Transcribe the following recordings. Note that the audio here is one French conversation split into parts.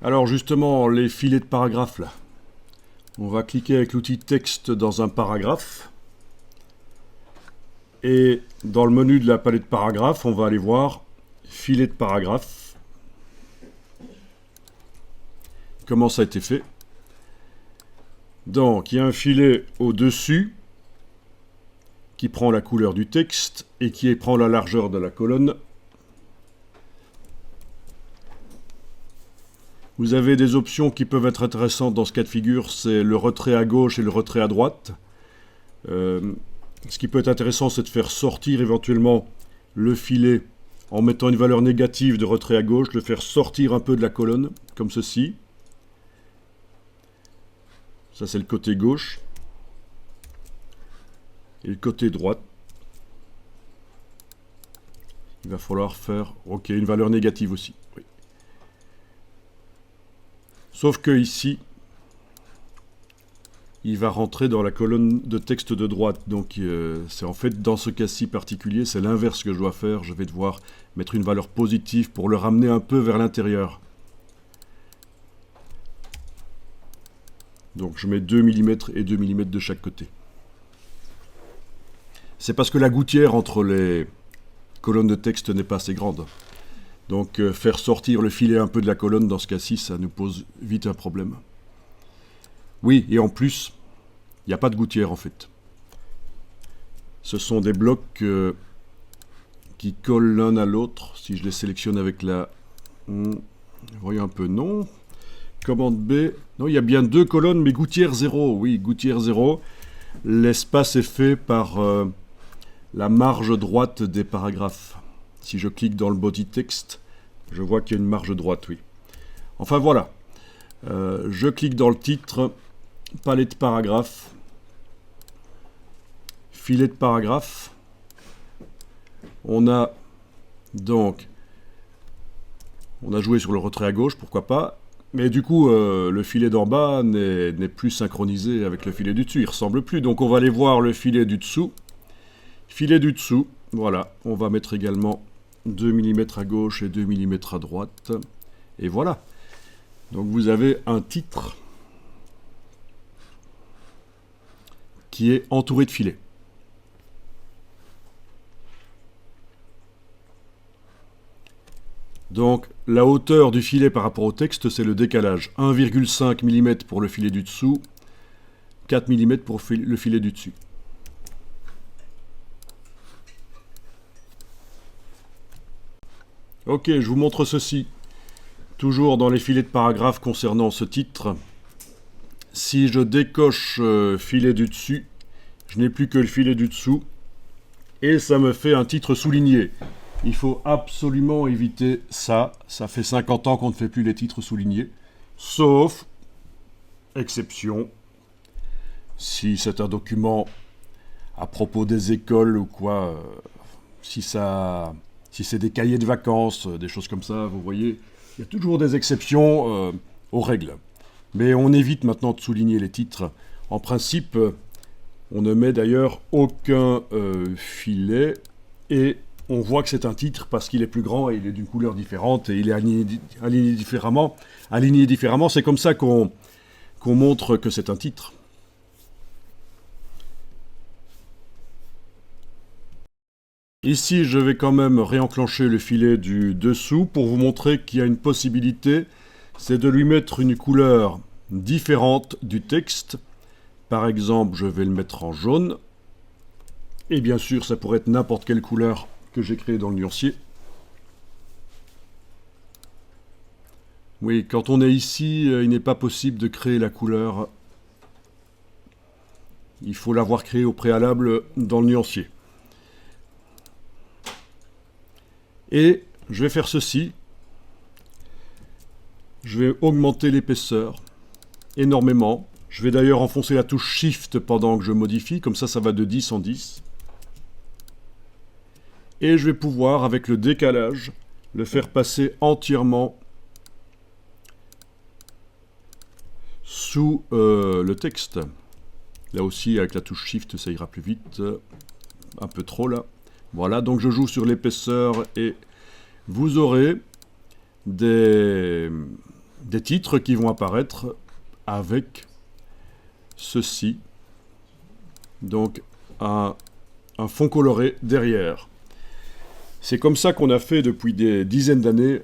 Alors justement, les filets de paragraphes là. On va cliquer avec l'outil texte dans un paragraphe. Et dans le menu de la palette paragraphes, on va aller voir filet de paragraphe. Comment ça a été fait. Donc, il y a un filet au-dessus qui prend la couleur du texte et qui prend la largeur de la colonne. Vous avez des options qui peuvent être intéressantes dans ce cas de figure, c'est le retrait à gauche et le retrait à droite. Ce qui peut être intéressant, c'est de faire sortir éventuellement le filet en mettant une valeur négative de retrait à gauche, le faire sortir un peu de la colonne, comme ceci. Ça, c'est le côté gauche. Et le côté droite. Il va falloir faire, ok, une valeur négative aussi. Oui. Sauf que ici, il va rentrer dans la colonne de texte de droite. Donc c'est en fait dans ce cas-ci particulier, c'est l'inverse que je dois faire. Je vais devoir mettre une valeur positive pour le ramener un peu vers l'intérieur. Donc je mets 2 mm et 2 mm de chaque côté. C'est parce que la gouttière entre les colonnes de texte n'est pas assez grande. Donc faire sortir le filet un peu de la colonne, dans ce cas-ci, ça nous pose vite un problème. Oui, et en plus, il n'y a pas de gouttière en fait. Ce sont des blocs qui collent l'un à l'autre. Si je les sélectionne avec la... voyons un peu, non. Commande B. Non, il y a bien deux colonnes, mais gouttière 0. Oui, gouttière 0. L'espace est fait par la marge droite des paragraphes. Si je clique dans le body text, je vois qu'il y a une marge droite, oui. Enfin voilà. Je clique dans le titre, palette de paragraphes, filet de paragraphes. On a donc, on a joué sur le retrait à gauche, pourquoi pas. Mais du coup, le filet d'en bas n'est plus synchronisé avec le filet du dessus, il ne ressemble plus. Donc on va aller voir le filet du dessous. Filet du dessous, voilà. On va mettre également 2 mm à gauche et 2 mm à droite. Et voilà. Donc vous avez un titre qui est entouré de filets. Donc la hauteur du filet par rapport au texte, c'est le décalage. 1,5 mm pour le filet du dessous, 4 mm pour le filet du dessus. Ok, je vous montre ceci. Toujours dans les filets de paragraphes concernant ce titre. Si je décoche filet du dessus, je n'ai plus que le filet du dessous. Et ça me fait un titre souligné. Il faut absolument éviter ça. Ça fait 50 ans qu'on ne fait plus les titres soulignés. Sauf, exception, si c'est un document à propos des écoles ou quoi, si c'est des cahiers de vacances, des choses comme ça, vous voyez, il y a toujours des exceptions aux règles. Mais on évite maintenant de souligner les titres. En principe, on ne met d'ailleurs aucun filet et on voit que c'est un titre parce qu'il est plus grand et il est d'une couleur différente et il est aligné différemment. Aligné différemment, c'est comme ça qu'on montre que c'est un titre. Ici, je vais quand même réenclencher le filet du dessous pour vous montrer qu'il y a une possibilité, c'est de lui mettre une couleur différente du texte. Par exemple, je vais le mettre en jaune. Et bien sûr, ça pourrait être n'importe quelle couleur que j'ai créée dans le nuancier. Oui, quand on est ici, il n'est pas possible de créer la couleur. Il faut l'avoir créée au préalable dans le nuancier. Et je vais faire ceci. Je vais augmenter l'épaisseur énormément. Je vais d'ailleurs enfoncer la touche Shift pendant que je modifie, comme ça va de 10 en 10. Et je vais pouvoir, avec le décalage, le faire passer entièrement sous le texte. Là aussi, avec la touche Shift, ça ira plus vite. Un peu trop là. Voilà, donc je joue sur l'épaisseur et vous aurez des des titres qui vont apparaître avec ceci. Donc un fond coloré derrière. C'est comme ça qu'on a fait depuis des dizaines d'années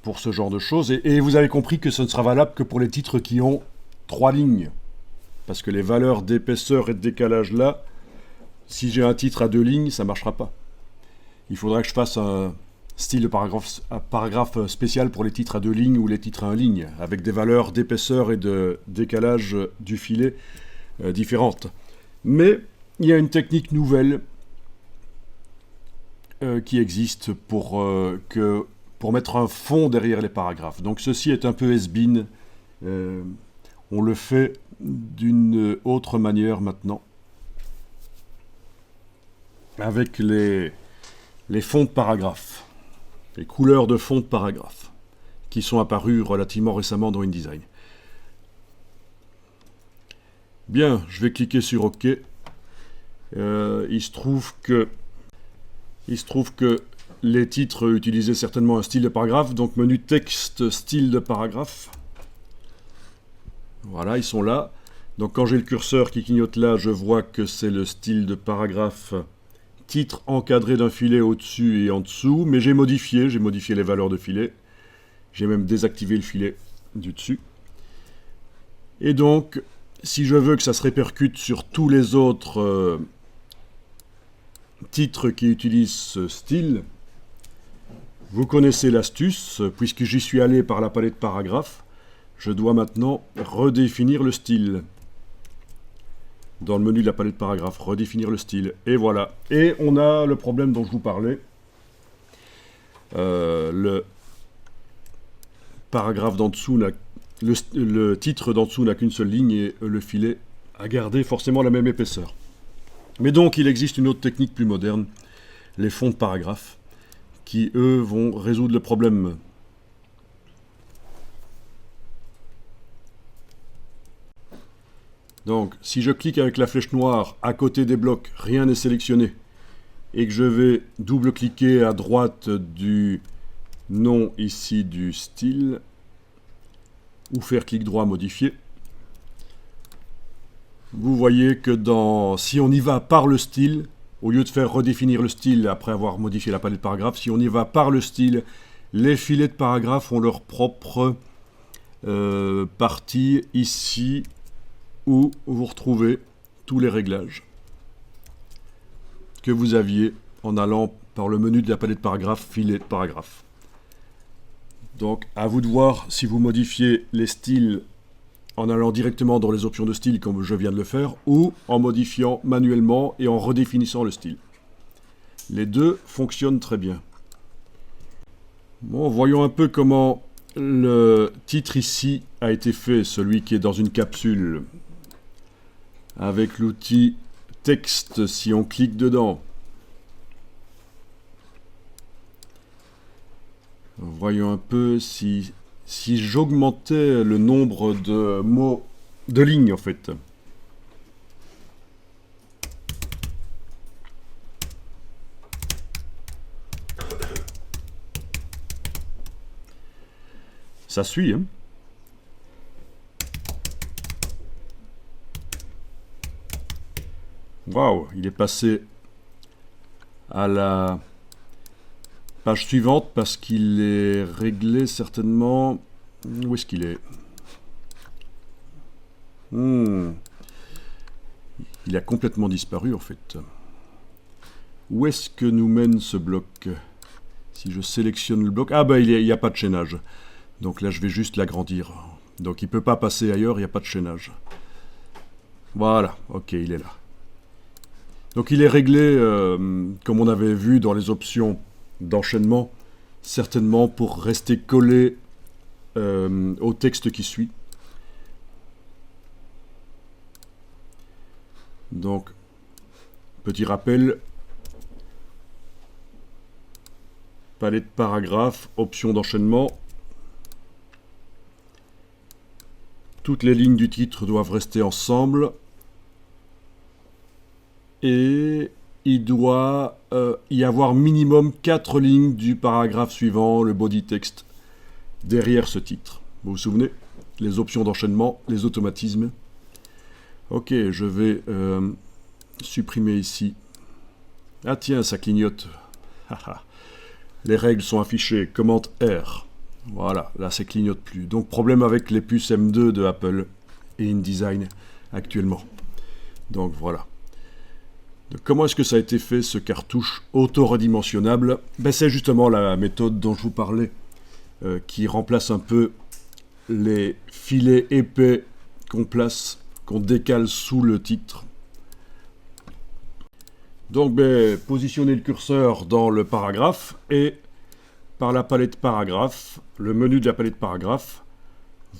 pour ce genre de choses. Et vous avez compris que ce ne sera valable que pour les titres qui ont 3 lignes. Parce que les valeurs d'épaisseur et de décalage là, si j'ai un titre à 2 lignes, ça ne marchera pas. Il faudra que je fasse un style de paragraphe spécial pour les titres à 2 lignes ou les titres à 1 ligne, avec des valeurs d'épaisseur et de décalage du filet différentes. Mais il y a une technique nouvelle qui existe pour mettre un fond derrière les paragraphes. Donc ceci est un peu has-been. On le fait d'une autre manière maintenant. Avec les fonds de paragraphes. Les couleurs de fonds de paragraphes. Qui sont apparues relativement récemment dans InDesign. Bien, je vais cliquer sur OK. Il se trouve que les titres utilisaient certainement un style de paragraphe, donc menu texte, style de paragraphe. Voilà, ils sont là. Donc quand j'ai le curseur qui clignote là, je vois que c'est le style de paragraphe titre encadré d'un filet au-dessus et en dessous, mais j'ai modifié les valeurs de filet. J'ai même désactivé le filet du dessus. Et donc, si je veux que ça se répercute sur tous les autres titres qui utilisent ce style, vous connaissez l'astuce, puisque j'y suis allé par la palette paragraphe, je dois maintenant redéfinir le style. Dans le menu de la palette paragraphe, redéfinir le style. Et voilà. Et on a le problème dont je vous parlais. Le paragraphe d'en dessous le titre d'en dessous n'a qu'une seule ligne et le filet a gardé forcément la même épaisseur. Mais donc, il existe une autre technique plus moderne, les fonds de paragraphe, qui, eux, vont résoudre le problème. Donc, si je clique avec la flèche noire à côté des blocs, rien n'est sélectionné, et que je vais double-cliquer à droite du nom ici du style, ou faire clic droit modifier, vous voyez que si on y va par le style, au lieu de faire redéfinir le style après avoir modifié la palette paragraphe, si on y va par le style, les filets de paragraphe ont leur propre partie ici où vous retrouvez tous les réglages que vous aviez en allant par le menu de la palette paragraphe, filet de paragraphe. Donc à vous de voir si vous modifiez les styles en allant directement dans les options de style comme je viens de le faire, ou en modifiant manuellement et en redéfinissant le style. Les deux fonctionnent très bien. Bon, voyons un peu comment le titre ici a été fait, celui qui est dans une capsule. Avec l'outil texte, si on clique dedans. Voyons un peu si j'augmentais le nombre de mots, de lignes en fait. Ça suit, hein? Waouh, il est passé à la page suivante parce qu'il est réglé certainement. Où est-ce qu'il est? Il a complètement disparu en fait. Où est-ce que nous mène ce bloc? Si je sélectionne le bloc... Ah ben il n'y a pas de chaînage. Donc là je vais juste l'agrandir. Donc il ne peut pas passer ailleurs, il n'y a pas de chaînage. Voilà, ok, il est là. Donc il est réglé, comme on avait vu dans les options d'enchaînement, certainement pour rester collé au texte qui suit. Donc, petit rappel, palette paragraphe, option d'enchaînement. Toutes les lignes du titre doivent rester ensemble. Et il doit y avoir minimum 4 lignes du paragraphe suivant, le body text, derrière ce titre. Vous vous souvenez? Les options d'enchaînement, les automatismes. Ok, je vais supprimer ici. Ah tiens, ça clignote. Les règles sont affichées. Commande R. Voilà, là ça clignote plus. Donc problème avec les puces M2 de Apple et InDesign actuellement. Donc voilà. Donc, comment est-ce que ça a été fait, ce cartouche auto-redimensionnable? C'est justement la méthode dont je vous parlais, qui remplace un peu les filets épais qu'on place, qu'on décale sous le titre. Donc positionnez le curseur dans le paragraphe et par la palette paragraphe, le menu de la palette paragraphe,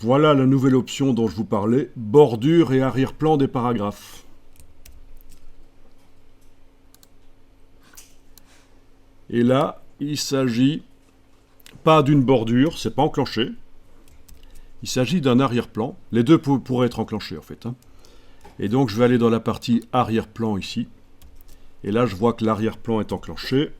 voilà la nouvelle option dont je vous parlais, bordure et arrière-plan des paragraphes. Et là, il s'agit pas d'une bordure, c'est pas enclenché. Il s'agit d'un arrière-plan. Les deux pourraient être enclenchés en fait. Et donc je vais aller dans la partie arrière-plan ici. Et là je vois que l'arrière-plan est enclenché,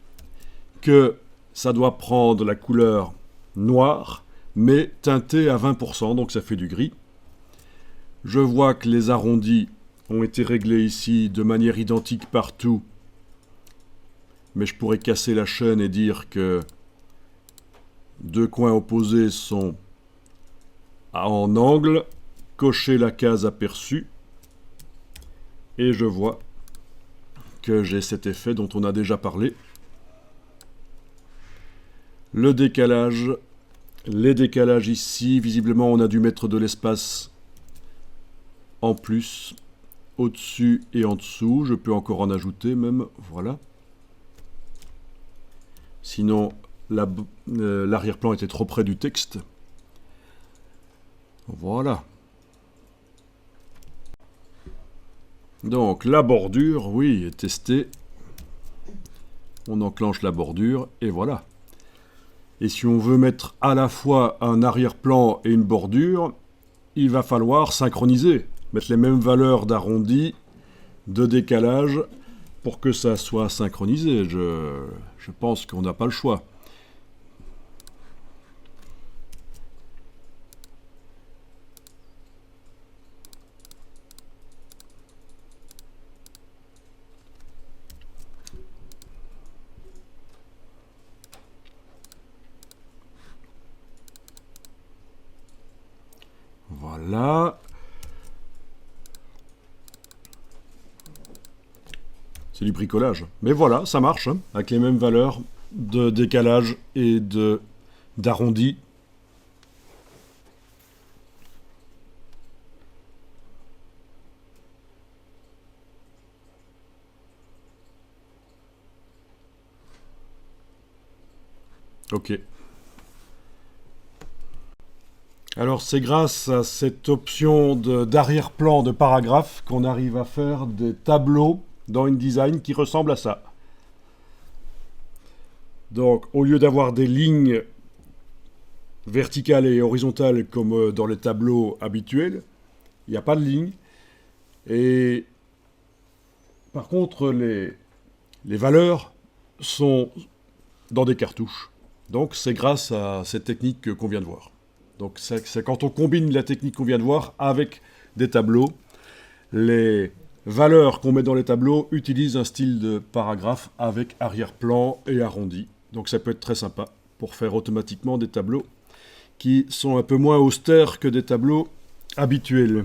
que ça doit prendre la couleur noire, mais teintée à 20%, donc ça fait du gris. Je vois que les arrondis ont été réglés ici de manière identique partout, mais je pourrais casser la chaîne et dire que deux coins opposés sont en angle, cocher la case aperçue, et je vois que j'ai cet effet dont on a déjà parlé. Le décalage, les décalages ici, visiblement on a dû mettre de l'espace en plus, au-dessus et en dessous. Je peux encore en ajouter même, voilà. Sinon, l'arrière-plan était trop près du texte. Voilà. Donc la bordure, oui, est testée. On enclenche la bordure et voilà. Et si on veut mettre à la fois un arrière-plan et une bordure, il va falloir synchroniser, mettre les mêmes valeurs d'arrondi, de décalage, pour que ça soit synchronisé. Je pense qu'on n'a pas le choix. Voilà. C'est du bricolage. Mais voilà, ça marche, hein, avec les mêmes valeurs de décalage et d'arrondi. Ok. Alors c'est grâce à cette option d'arrière-plan de paragraphe qu'on arrive à faire des tableaux dans InDesign qui ressemblent à ça. Donc au lieu d'avoir des lignes verticales et horizontales comme dans les tableaux habituels, il n'y a pas de ligne. Et par contre les valeurs sont dans des cartouches. Donc c'est grâce à cette technique qu'on vient de voir. Donc c'est quand on combine la technique qu'on vient de voir avec des tableaux, les valeurs qu'on met dans les tableaux utilisent un style de paragraphe avec arrière-plan et arrondi. Donc ça peut être très sympa pour faire automatiquement des tableaux qui sont un peu moins austères que des tableaux habituels.